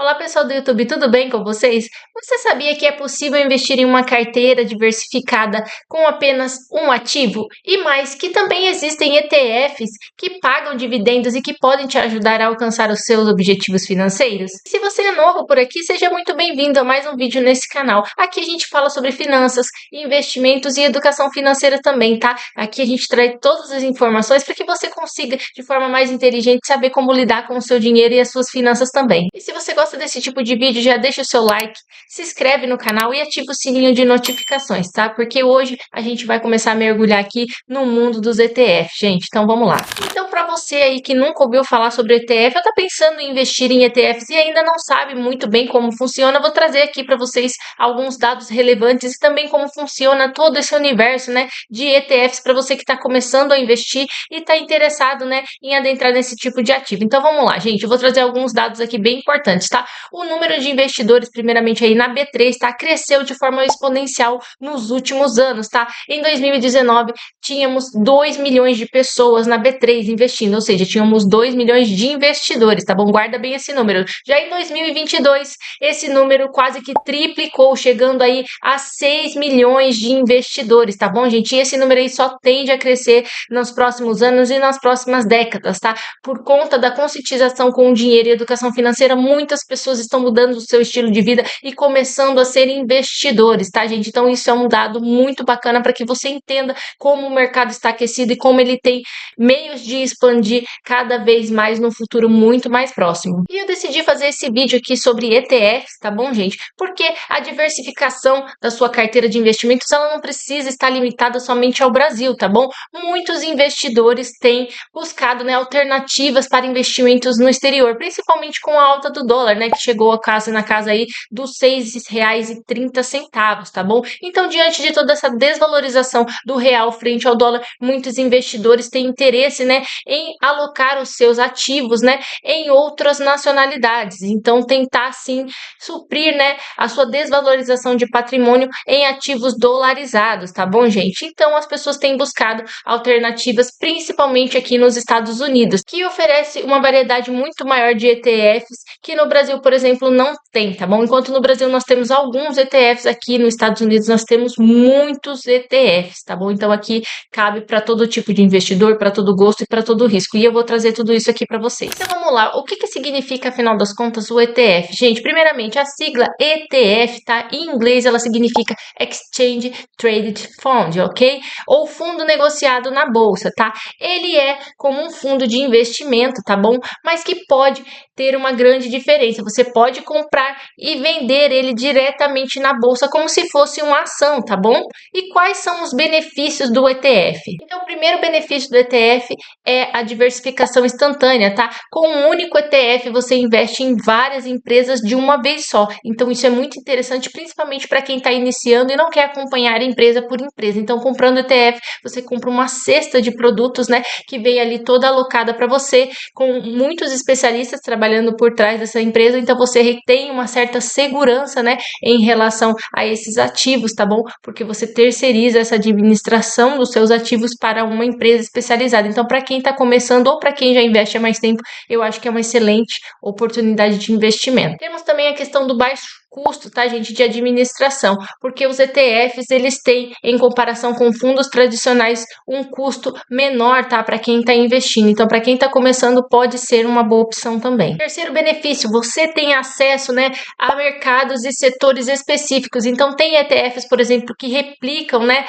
Olá pessoal do YouTube, tudo bem com vocês? Você sabia que é possível investir em uma carteira diversificada com apenas um ativo? E mais, que também existem ETFs que pagam dividendos e que podem te ajudar a alcançar os seus objetivos financeiros? E se você é novo por aqui, seja muito bem-vindo a mais um vídeo nesse canal. Aqui a gente fala sobre finanças, investimentos e educação financeira também, tá? Aqui a gente traz todas as informações para que você consiga, de forma mais inteligente, saber como lidar com o seu dinheiro e as suas finanças também. E se você gosta desse tipo de vídeo, já deixa o seu like, se inscreve no canal e ativa o sininho de notificações, tá? Porque hoje a gente vai começar a mergulhar aqui no mundo dos ETFs, gente. Então vamos lá. Então, para você aí que nunca ouviu falar sobre ETF, ou tá pensando em investir em ETFs e ainda não sabe muito bem como funciona, eu vou trazer aqui para vocês alguns dados relevantes e também como funciona todo esse universo, né, de ETFs para você que está começando a investir e está interessado, né, em adentrar nesse tipo de ativo. Então vamos lá, gente. Eu vou trazer alguns dados aqui bem importantes, tá? O número de investidores, primeiramente aí na B3, tá? Cresceu de forma exponencial nos últimos anos, tá? Em 2019, tínhamos 2 milhões de pessoas na B3 investindo, ou seja, tínhamos 2 milhões de investidores, tá bom? Guarda bem esse número. Já em 2022, esse número quase que triplicou, chegando aí a 6 milhões de investidores, tá bom, gente? E esse número aí só tende a crescer nos próximos anos e nas próximas décadas, tá? Por conta da conscientização com o dinheiro e educação financeira, muitas pessoas estão mudando o seu estilo de vida e começando a ser investidores, tá, gente? Então isso é um dado muito bacana para que você entenda como o mercado está aquecido e como ele tem meios de expandir cada vez mais no futuro muito mais próximo. E eu decidi fazer esse vídeo aqui sobre ETFs, tá bom, gente? Porque a diversificação da sua carteira de investimentos, ela não precisa estar limitada somente ao Brasil, tá bom? Muitos investidores têm buscado, né, alternativas para investimentos no exterior, principalmente com a alta do dólar, né, que chegou na casa aí dos R$ 6,30, tá bom? Então, diante de toda essa desvalorização do real frente ao dólar, muitos investidores têm interesse, né, em alocar os seus ativos, né, em outras nacionalidades. Então, tentar sim suprir, né, a sua desvalorização de patrimônio em ativos dolarizados, tá bom, gente? Então, as pessoas têm buscado alternativas, principalmente aqui nos Estados Unidos, que oferece uma variedade muito maior de ETFs que no Brasil, por exemplo, não tem, tá bom? Enquanto no Brasil nós temos alguns ETFs, aqui nos Estados Unidos nós temos muitos ETFs, tá bom? Então aqui cabe para todo tipo de investidor, para todo gosto e para todo risco. E eu vou trazer tudo isso aqui para vocês. Então vamos lá, o que significa, afinal das contas, o ETF? Gente, primeiramente, a sigla ETF, tá? Em inglês ela significa Exchange Traded Fund, ok? Ou fundo negociado na bolsa, tá? Ele é como um fundo de investimento, tá bom? Mas que pode ter uma grande diferença. Você pode comprar e vender ele diretamente na bolsa como se fosse uma ação, tá bom? E quais são os benefícios do ETF? Então, o primeiro benefício do ETF é a diversificação instantânea, tá? Com um único ETF, você investe em várias empresas de uma vez só. Então, isso é muito interessante, principalmente para quem está iniciando e não quer acompanhar empresa por empresa. Então, comprando ETF, você compra uma cesta de produtos, né, que vem ali toda alocada para você, com muitos especialistas trabalhando por trás dessa empresa, então você tem uma certa segurança, né, em relação a esses ativos, tá bom? Porque você terceiriza essa administração dos seus ativos para uma empresa especializada. Então, para quem está começando ou para quem já investe há mais tempo, eu acho que é uma excelente oportunidade de investimento. Temos também a questão do baixo custo, tá, gente, de administração, porque os ETFs, eles têm, em comparação com fundos tradicionais, um custo menor, tá, para quem está investindo. Então, para quem está começando, pode ser uma boa opção também. Terceiro benefício, você tem acesso, né, a mercados e setores específicos. Então, tem ETFs, por exemplo, que replicam, né,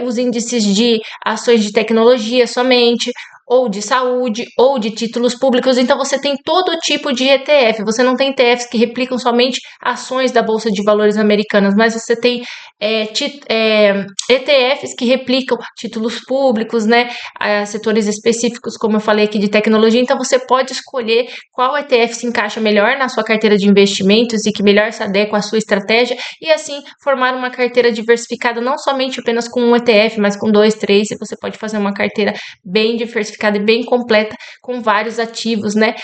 os índices de ações de tecnologia somente, ou de saúde, ou de títulos públicos. Então você tem todo tipo de ETF. Você não tem ETFs que replicam somente ações da Bolsa de Valores americanas, mas você tem ETFs que replicam títulos públicos, né, setores específicos, como eu falei aqui, de tecnologia. Então você pode escolher qual ETF se encaixa melhor na sua carteira de investimentos e que melhor se adequa à sua estratégia, e assim formar uma carteira diversificada, não somente apenas com um ETF, mas com 2, 3, e você pode fazer uma carteira bem diversificada diversificada e bem completa, com vários ativos, né,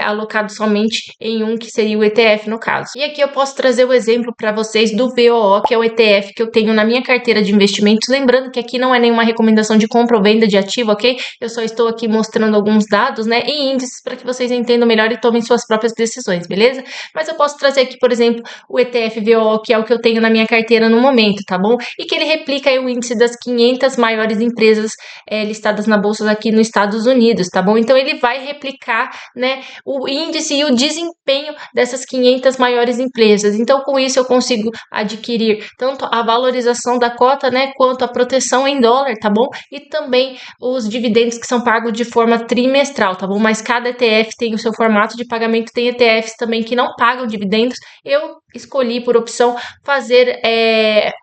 alocados somente em um, que seria o ETF no caso. E aqui eu posso trazer o exemplo para vocês do VOO, que é o ETF que eu tenho na minha carteira de investimentos. Lembrando que aqui não é nenhuma recomendação de compra ou venda de ativo, ok? Eu só estou aqui mostrando alguns dados, né, e índices para que vocês entendam melhor e tomem suas próprias decisões, beleza? Mas eu posso trazer aqui, por exemplo, o ETF VOO, que é o que eu tenho na minha carteira no momento, tá bom? E que ele replica aí o índice das 500 maiores empresas listadas na bolsa aqui nos Estados Unidos, tá bom? Então ele vai replicar, né, o índice e o desempenho dessas 500 maiores empresas. Então com isso eu consigo adquirir tanto a valorização da cota, né, quanto a proteção em dólar, tá bom? E também os dividendos que são pagos de forma trimestral, tá bom? Mas cada ETF tem o seu formato de pagamento, tem ETFs também que não pagam dividendos. Eu escolhi por opção fazer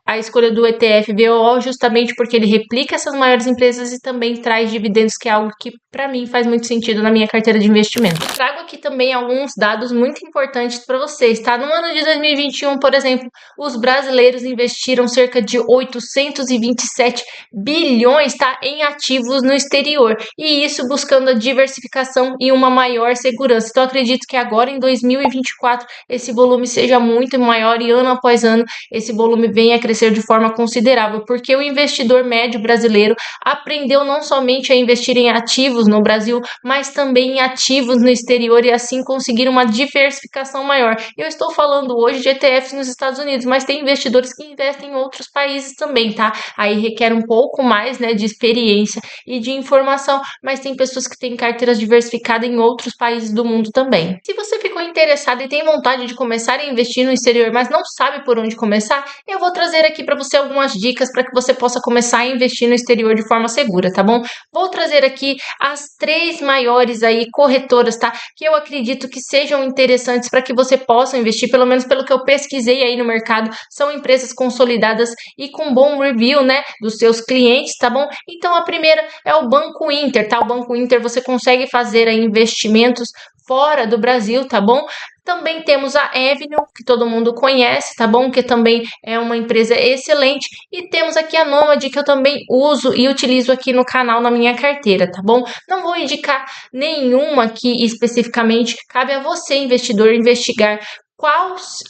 a escolha do ETF VOO justamente porque ele replica essas maiores empresas e também traz dividendos, que é algo que para mim faz muito sentido na minha carteira de investimento. Trago aqui também alguns dados muito importantes para vocês, tá? No ano de 2021, por exemplo, os brasileiros investiram cerca de 827 bilhões, tá, em ativos no exterior, e isso buscando a diversificação e uma maior segurança. Então acredito que agora em 2024 esse volume seja muito maior e ano após ano esse volume venha a crescer de forma considerável, porque o investidor médio brasileiro aprendeu não somente a investir em ativos no Brasil, mas também em ativos no exterior e assim conseguir uma diversificação maior. Eu estou falando hoje de ETFs nos Estados Unidos, mas tem investidores que investem em outros países também, tá? Aí requer um pouco mais, né, de experiência e de informação, mas tem pessoas que têm carteiras diversificadas em outros países do mundo também. Se você ficou interessado e tem vontade de começar a investir no exterior, mas não sabe por onde começar, eu vou trazer aqui para você algumas dicas para que você possa começar a investir no exterior de forma segura, tá bom? Vou trazer aqui as 3 maiores aí corretoras, tá? Que eu acredito que sejam interessantes para que você possa investir, pelo menos pelo que eu pesquisei aí no mercado, são empresas consolidadas e com bom review, né, dos seus clientes, tá bom? Então a primeira é o Banco Inter, tá? O Banco Inter você consegue fazer aí investimentos fora do Brasil, tá bom? Também temos a Avenue, que todo mundo conhece, tá bom? Que também é uma empresa excelente. E temos aqui a Nomad, que eu também uso e utilizo aqui no canal na minha carteira, tá bom? Não vou indicar nenhuma aqui especificamente, cabe a você, investidor, investigar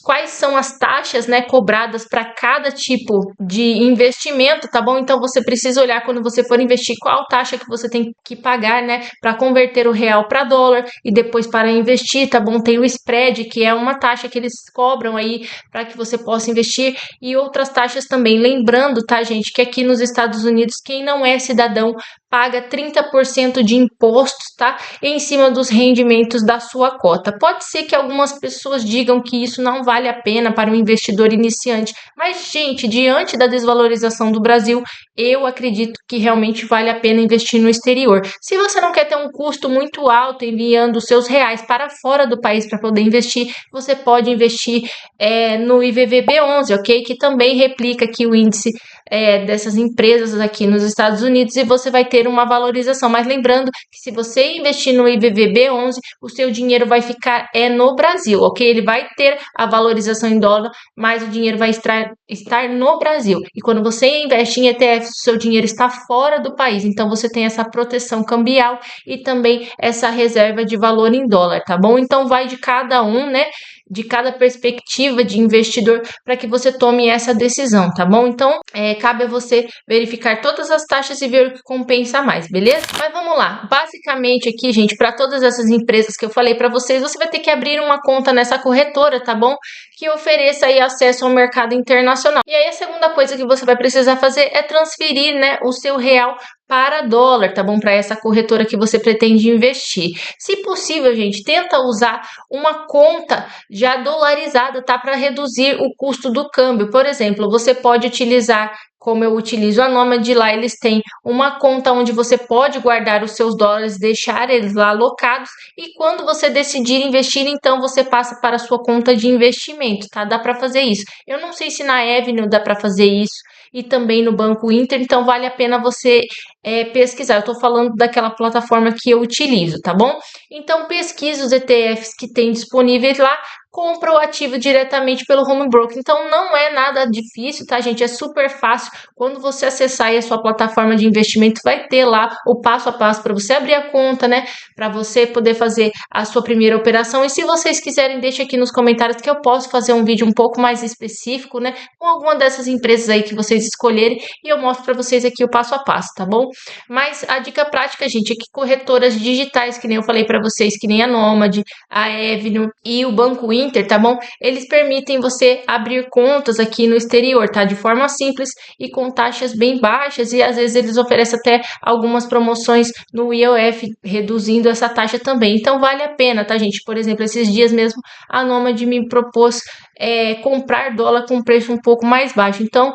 quais são as taxas, né, cobradas para cada tipo de investimento, tá bom? Então você precisa olhar quando você for investir qual taxa que você tem que pagar, né, para converter o real para dólar e depois para investir, tá bom? Tem o spread, que é uma taxa que eles cobram aí para que você possa investir, e outras taxas também. Lembrando, tá, gente, que aqui nos Estados Unidos quem não é cidadão paga 30% de impostos, tá? Em cima dos rendimentos da sua cota. Pode ser que algumas pessoas digam que isso não vale a pena para um investidor iniciante, mas, gente, diante da desvalorização do Brasil, eu acredito que realmente vale a pena investir no exterior. Se você não quer ter um custo muito alto enviando seus reais para fora do país para poder investir, você pode investir no IVVB11, ok? Que também replica aqui o índice dessas empresas aqui nos Estados Unidos, e você vai ter uma valorização. Mas lembrando que se você investir no IVVB11, o seu dinheiro vai ficar no Brasil, ok? Ele vai ter a valorização em dólar, mas o dinheiro vai estar no Brasil. E quando você investe em ETFs, o seu dinheiro está fora do país. Então você tem essa proteção cambial e também essa reserva de valor em dólar, tá bom? Então vai de cada um, né? De cada perspectiva de investidor para que você tome essa decisão, tá bom? Então, cabe a você verificar todas as taxas e ver o que compensa mais, beleza? Mas vamos lá. Basicamente aqui, gente, para todas essas empresas que eu falei para vocês, você vai ter que abrir uma conta nessa corretora, tá bom? Que ofereça aí acesso ao mercado internacional. E aí a segunda coisa que você vai precisar fazer é transferir, né, o seu real para dólar, tá bom? Para essa corretora que você pretende investir. Se possível, gente, tenta usar uma conta já dolarizada, tá? Para reduzir o custo do câmbio. Por exemplo, você pode utilizar, como eu utilizo a Nomad, lá eles têm uma conta onde você pode guardar os seus dólares, deixar eles lá alocados, e quando você decidir investir, então você passa para a sua conta de investimento, tá? Dá para fazer isso. Eu não sei se na Avenue dá para fazer isso, e também no Banco Inter, então vale a pena você pesquisar. Eu estou falando daquela plataforma que eu utilizo, tá bom? Então pesquise os ETFs que tem disponíveis lá, compra o ativo diretamente pelo home broker. Então não é nada difícil, tá, gente? É super fácil. Quando você acessar aí a sua plataforma de investimento, vai ter lá o passo a passo para você abrir a conta, né? Para você poder fazer a sua primeira operação. E se vocês quiserem, deixa aqui nos comentários que eu posso fazer um vídeo um pouco mais específico, né? Com alguma dessas empresas aí que vocês escolherem e eu mostro para vocês aqui o passo a passo, tá bom? Mas a dica prática, gente, é que corretoras digitais, que nem eu falei para vocês, que nem a Nômade, a Avenue e o Banco Inter, tá bom? Eles permitem você abrir contas aqui no exterior, tá? De forma simples e com taxas bem baixas e às vezes eles oferecem até algumas promoções no IOF, reduzindo essa taxa também. Então vale a pena, tá, gente? Por exemplo, esses dias mesmo a Nômade me propôs comprar dólar com preço um pouco mais baixo. Então,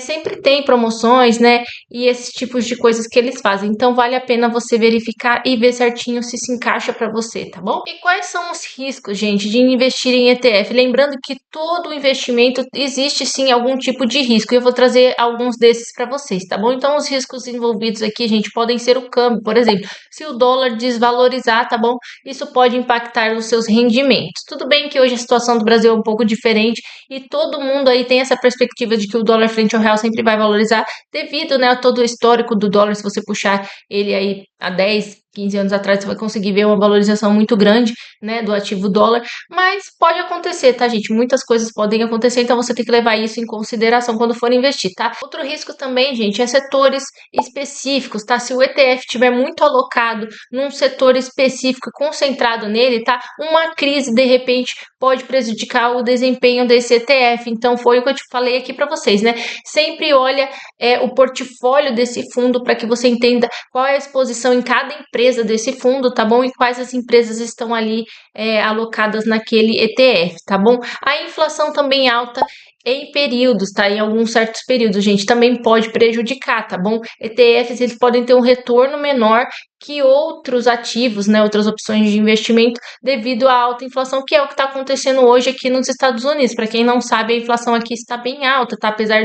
sempre tem promoções, né? E esses tipos de coisas que eles fazem. Então, vale a pena você verificar e ver certinho se encaixa para você, tá bom? E quais são os riscos, gente, de investir em ETF? Lembrando que todo investimento existe sim algum tipo de risco. E eu vou trazer alguns desses para vocês, tá bom? Então, os riscos envolvidos aqui, gente, podem ser o câmbio, por exemplo. Se o dólar desvalorizar, tá bom? Isso pode impactar os seus rendimentos. Tudo bem que hoje a situação do Brasil é um pouco diferente e todo mundo aí tem essa perspectiva de que o dólar frente ao real sempre vai valorizar devido, né, a todo o histórico do dólar. Se você puxar ele aí há 10, 15 anos atrás, você vai conseguir ver uma valorização muito grande, né, do ativo dólar, mas pode acontecer, tá, gente? Muitas coisas podem acontecer, então você tem que levar isso em consideração quando for investir, tá? Outro risco também, gente, é setores específicos, tá? Se o ETF estiver muito alocado num setor específico, concentrado nele, tá? Uma crise, de repente, pode prejudicar o desempenho desse ETF. Então, foi o que eu te falei aqui para vocês, né? Sempre olha o portfólio desse fundo para que você entenda qual é a exposição em cada empresa desse fundo, tá bom? E quais as empresas estão ali alocadas naquele ETF, tá bom? A inflação também alta em períodos, tá? Em alguns certos períodos, gente, também pode prejudicar, tá bom? ETFs, eles podem ter um retorno menor que outros ativos, né, outras opções de investimento devido à alta inflação, que é o que está acontecendo hoje aqui nos Estados Unidos. Para quem não sabe, a inflação aqui está bem alta, tá? Apesar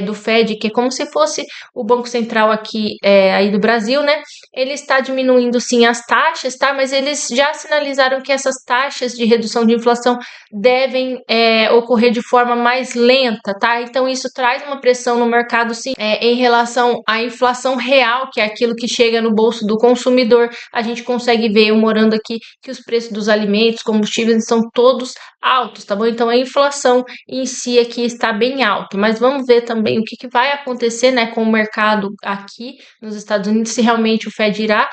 do Fed, que é como se fosse o Banco Central aqui aí do Brasil, né? Ele está diminuindo sim as taxas, tá? Mas eles já sinalizaram que essas taxas de redução de inflação devem ocorrer de forma mais lenta, tá? Então isso traz uma pressão no mercado, sim, em relação à inflação real, que é aquilo que chega no bolso do consumidor. A gente consegue ver, eu morando aqui, que os preços dos alimentos, combustíveis são todos altos, tá bom? Então a inflação em si aqui está bem alta, mas vamos ver também o que vai acontecer, né, com o mercado aqui nos Estados Unidos, se realmente o Fed irá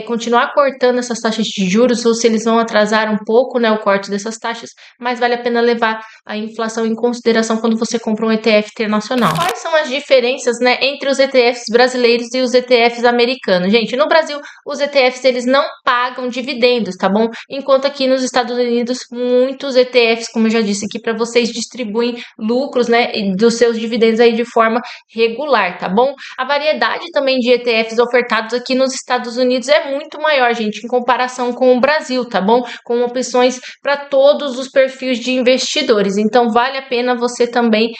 continuar cortando essas taxas de juros ou se eles vão atrasar um pouco, né, o corte dessas taxas, mas vale a pena levar a inflação em consideração quando você compra um ETF internacional. Quais são as diferenças, né, entre os ETFs brasileiros e os ETFs americanos? Gente, no Brasil, os ETFs eles não pagam dividendos, tá bom? Enquanto aqui nos Estados Unidos, muitos ETFs, como eu já disse aqui para vocês, distribuem lucros, né, dos seus dividendos aí de forma regular, tá bom? A variedade também de ETFs ofertados aqui nos Estados Unidos é muito maior, gente, em comparação com o Brasil, tá bom? Com opções para todos os perfis de investidores. Então, vale a pena você também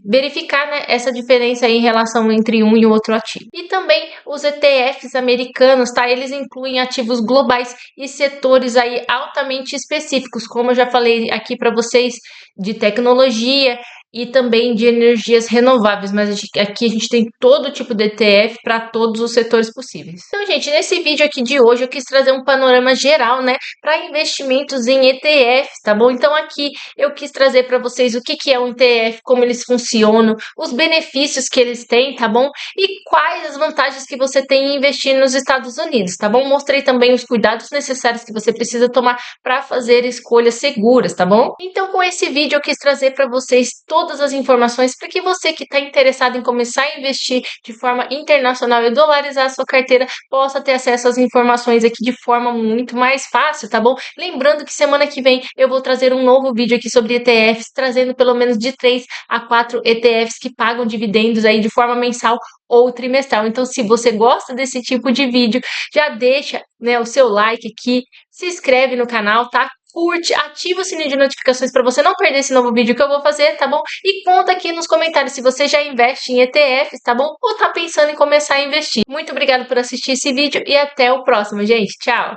verificar, né, essa diferença aí em relação entre um e o outro ativo. E também os ETFs americanos, tá? Eles incluem ativos globais e setores aí altamente específicos, como eu já falei aqui para vocês, de tecnologia e também de energias renováveis, mas aqui a gente tem todo tipo de ETF para todos os setores possíveis. Então, gente, nesse vídeo aqui de hoje eu quis trazer um panorama geral, né, para investimentos em ETFs, tá bom? Então aqui eu quis trazer para vocês o que é um ETF, como eles funcionam, os benefícios que eles têm, tá bom? E quais as vantagens que você tem em investir nos Estados Unidos, tá bom? Mostrei também os cuidados necessários que você precisa tomar para fazer escolhas seguras, tá bom? Então, com esse vídeo eu quis trazer para vocês todas as informações para que você que está interessado em começar a investir de forma internacional e dolarizar a sua carteira possa ter acesso às informações aqui de forma muito mais fácil, tá bom? Lembrando que semana que vem eu vou trazer um novo vídeo aqui sobre ETFs, trazendo pelo menos de 3 a 4 ETFs que pagam dividendos aí de forma mensal ou trimestral. Então, se você gosta desse tipo de vídeo, já deixa, né, o seu like aqui, se inscreve no canal, tá? Curte, ativa o sininho de notificações para você não perder esse novo vídeo que eu vou fazer, tá bom? E conta aqui nos comentários se você já investe em ETFs, tá bom? Ou tá pensando em começar a investir. Muito obrigada por assistir esse vídeo e até o próximo, gente. Tchau!